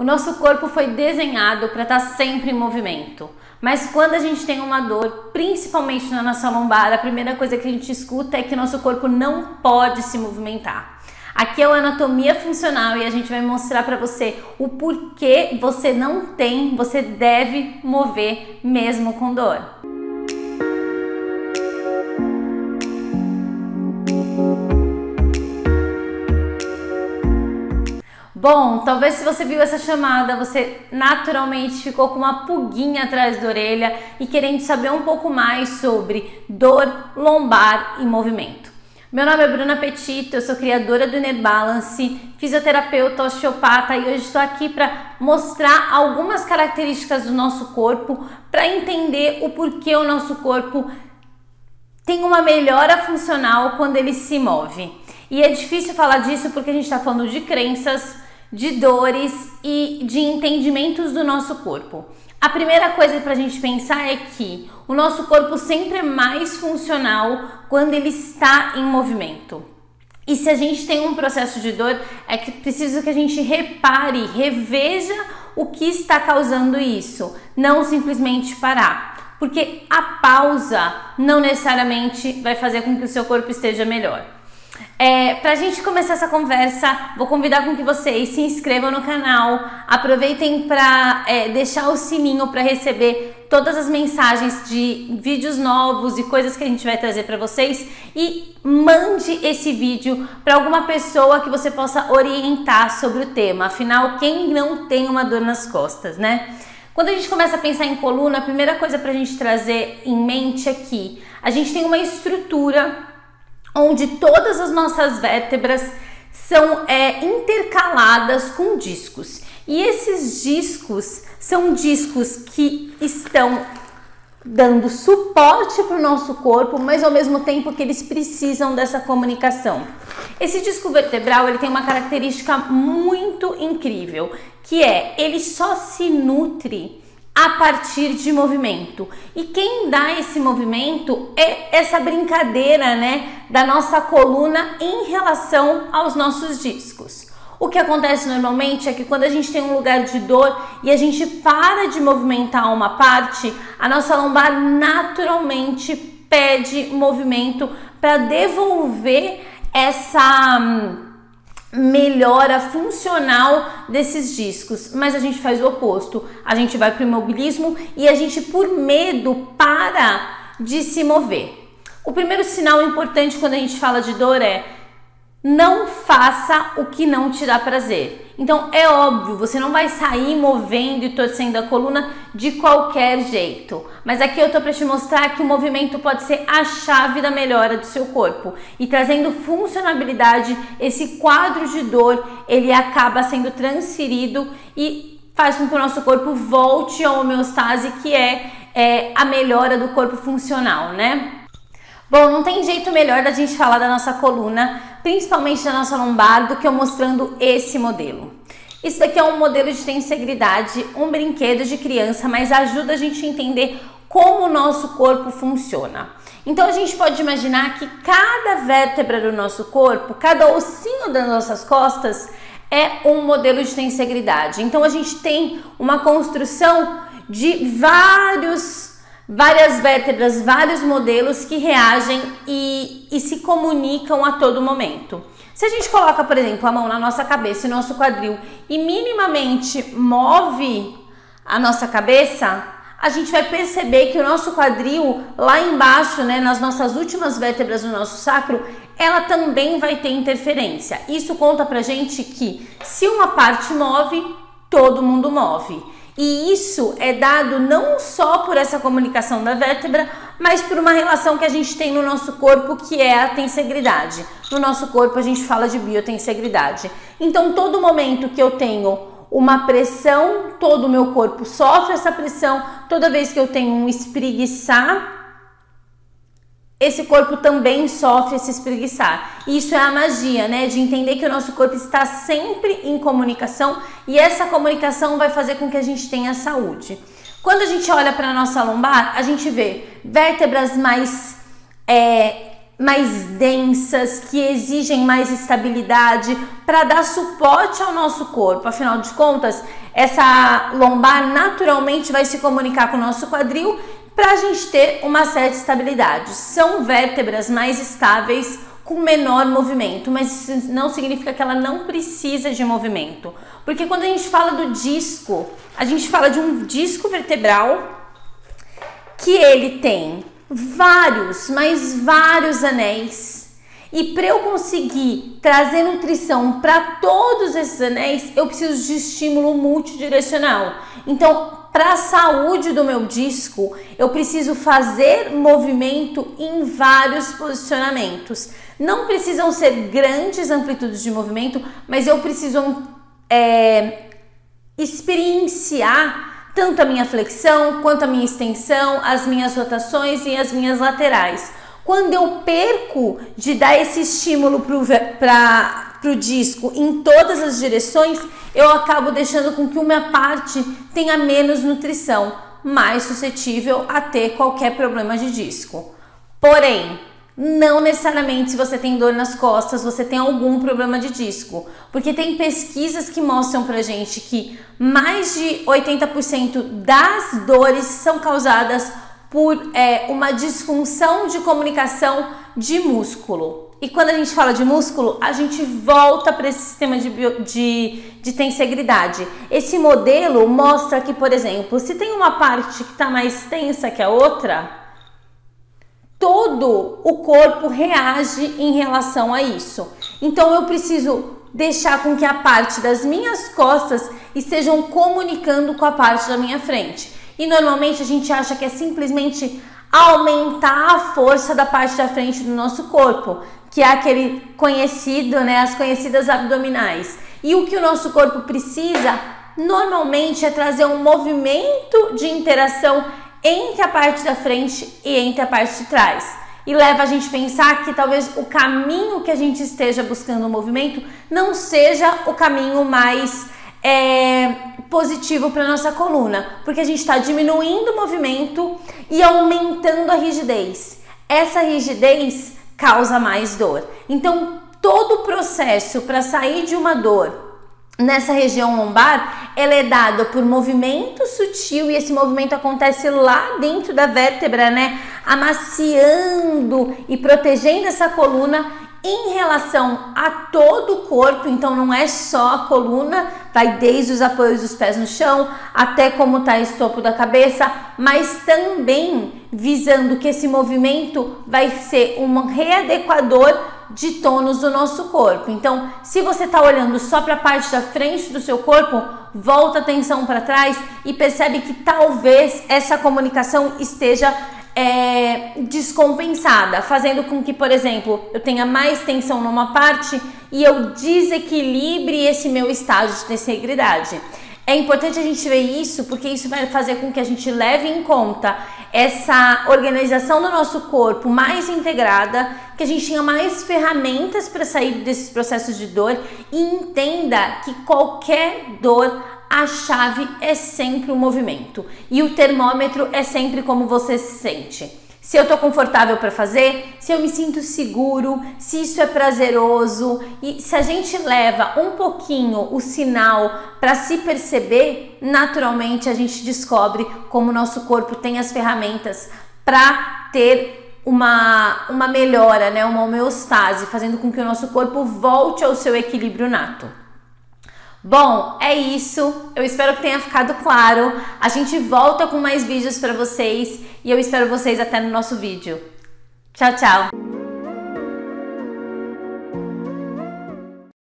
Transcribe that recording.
O nosso corpo foi desenhado para estar sempre em movimento, mas quando a gente tem uma dor, principalmente na nossa lombar, a primeira coisa que a gente escuta é que o nosso corpo não pode se movimentar. Aqui é o Anatomia Funcional e a gente vai mostrar para você o porquê você deve mover mesmo com dor. Bom, talvez se você viu essa chamada, você naturalmente ficou com uma pulguinha atrás da orelha e querendo saber um pouco mais sobre dor lombar e movimento. Meu nome é Bruna Petito, eu sou criadora do Inner Balance, fisioterapeuta, osteopata e hoje estou aqui para mostrar algumas características do nosso corpo para entender o porquê o nosso corpo tem uma melhora funcional quando ele se move. E é difícil falar disso porque a gente está falando de crenças, de dores e de entendimentos do nosso corpo. A primeira coisa para a gente pensar é que o nosso corpo sempre é mais funcional quando ele está em movimento. E se a gente tem um processo de dor, é que preciso que a gente repare, reveja o que está causando isso, não simplesmente parar. Porque a pausa não necessariamente vai fazer com que o seu corpo esteja melhor. Para a gente começar essa conversa, vou convidar com que vocês se inscrevam no canal, aproveitem para deixar o sininho para receber todas as mensagens de vídeos novos e coisas que a gente vai trazer para vocês e mande esse vídeo para alguma pessoa que você possa orientar sobre o tema, afinal, quem não tem uma dor nas costas, né? Quando a gente começa a pensar em coluna, a primeira coisa para a gente trazer em mente é que a gente tem uma estrutura onde todas as nossas vértebras são intercaladas com discos. E esses discos são discos que estão dando suporte para o nosso corpo, mas ao mesmo tempo que eles precisam dessa comunicação. Esse disco vertebral ele tem uma característica muito incrível, que ele só se nutre a partir de movimento. E quem dá esse movimento é essa brincadeira, né, da nossa coluna em relação aos nossos discos. O que acontece normalmente é que quando a gente tem um lugar de dor e a gente para de movimentar uma parte, a nossa lombar naturalmente pede movimento para devolver essa melhora funcional desses discos, mas a gente faz o oposto, a gente vai para o imobilismo e a gente por medo para de se mover. O primeiro sinal importante quando a gente fala de dor é: não faça o que não te dá prazer. Então é óbvio, você não vai sair movendo e torcendo a coluna de qualquer jeito. Mas aqui eu tô para te mostrar que o movimento pode ser a chave da melhora do seu corpo. E trazendo funcionalidade, esse quadro de dor, ele acaba sendo transferido e faz com que o nosso corpo volte à homeostase, que é a melhora do corpo funcional, né? Bom, não tem jeito melhor da gente falar da nossa coluna, principalmente da nossa lombar, do que eu mostrando esse modelo. Isso daqui é um modelo de tensegridade, um brinquedo de criança, mas ajuda a gente a entender como o nosso corpo funciona. Então a gente pode imaginar que cada vértebra do nosso corpo, cada ossinho das nossas costas é um modelo de tensegridade. Então a gente tem uma construção de várias vértebras, vários modelos que reagem e se comunicam a todo momento. Se a gente coloca, por exemplo, a mão na nossa cabeça e no nosso quadril e minimamente move a nossa cabeça, a gente vai perceber que o nosso quadril, lá embaixo, né, nas nossas últimas vértebras do nosso sacro, ela também vai ter interferência. Isso conta pra gente que se uma parte move, todo mundo move. E isso é dado não só por essa comunicação da vértebra, mas por uma relação que a gente tem no nosso corpo, que é a tensegridade. No nosso corpo a gente fala de biotensegridade. Então todo momento que eu tenho uma pressão, todo o meu corpo sofre essa pressão. Toda vez que eu tenho um espreguiçar, esse corpo também sofre esse espreguiçar. Isso é a magia, né? De entender que o nosso corpo está sempre em comunicação e essa comunicação vai fazer com que a gente tenha saúde. Quando a gente olha para a nossa lombar, a gente vê vértebras mais mais densas, que exigem mais estabilidade para dar suporte ao nosso corpo. Afinal de contas, essa lombar naturalmente vai se comunicar com o nosso quadril para a gente ter uma certa estabilidade. São vértebras mais estáveis com menor movimento, mas isso não significa que ela não precisa de movimento. Porque quando a gente fala do disco, a gente fala de um disco vertebral que ele tem vários, mas vários anéis, e para eu conseguir trazer nutrição para todos esses anéis, eu preciso de estímulo multidirecional. Então, para a saúde do meu disco, eu preciso fazer movimento em vários posicionamentos. Não precisam ser grandes amplitudes de movimento, mas eu preciso experienciar tanto a minha flexão, quanto a minha extensão, as minhas rotações e as minhas laterais. Quando eu perco de dar esse estímulo para o disco em todas as direções, eu acabo deixando com que uma parte tenha menos nutrição, mais suscetível a ter qualquer problema de disco. Porém, não necessariamente se você tem dor nas costas, você tem algum problema de disco, porque tem pesquisas que mostram pra gente que mais de 80% das dores são causadas por uma disfunção de comunicação de músculo. E quando a gente fala de músculo, a gente volta para esse sistema de tensegridade. Esse modelo mostra que, por exemplo, se tem uma parte que está mais tensa que a outra, todo o corpo reage em relação a isso. Então eu preciso deixar com que a parte das minhas costas estejam comunicando com a parte da minha frente. E normalmente a gente acha que é simplesmente aumentar a força da parte da frente do nosso corpo, que é aquele conhecido, né, as conhecidas abdominais. E o que o nosso corpo precisa normalmente é trazer um movimento de interação entre a parte da frente e entre a parte de trás. E leva a gente a pensar que talvez o caminho que a gente esteja buscando o movimento não seja o caminho mais positivo para nossa coluna, porque a gente está diminuindo o movimento e aumentando a rigidez. Essa rigidez causa mais dor. Então, todo o processo para sair de uma dor nessa região lombar, ela é dada por movimento sutil, e esse movimento acontece lá dentro da vértebra, né? Amaciando e protegendo essa coluna em relação a todo o corpo. Então não é só a coluna, vai desde os apoios dos pés no chão até como está o topo da cabeça, mas também visando que esse movimento vai ser um readequador de tônus do nosso corpo. Então, se você está olhando só para a parte da frente do seu corpo, volta a atenção para trás e percebe que talvez essa comunicação esteja descompensada, fazendo com que, por exemplo, eu tenha mais tensão numa parte e eu desequilibre esse meu estágio de tensegridade. É importante a gente ver isso, porque isso vai fazer com que a gente leve em conta essa organização do nosso corpo mais integrada, que a gente tenha mais ferramentas para sair desses processos de dor e entenda que qualquer dor, a chave é sempre o movimento e o termômetro é sempre como você se sente. Se eu tô confortável para fazer, se eu me sinto seguro, se isso é prazeroso, e se a gente leva um pouquinho o sinal para se perceber, naturalmente a gente descobre como o nosso corpo tem as ferramentas para ter uma melhora, né, uma homeostase, fazendo com que o nosso corpo volte ao seu equilíbrio nato. Bom, é isso. Eu espero que tenha ficado claro. A gente volta com mais vídeos para vocês e eu espero vocês até no nosso vídeo. Tchau, tchau!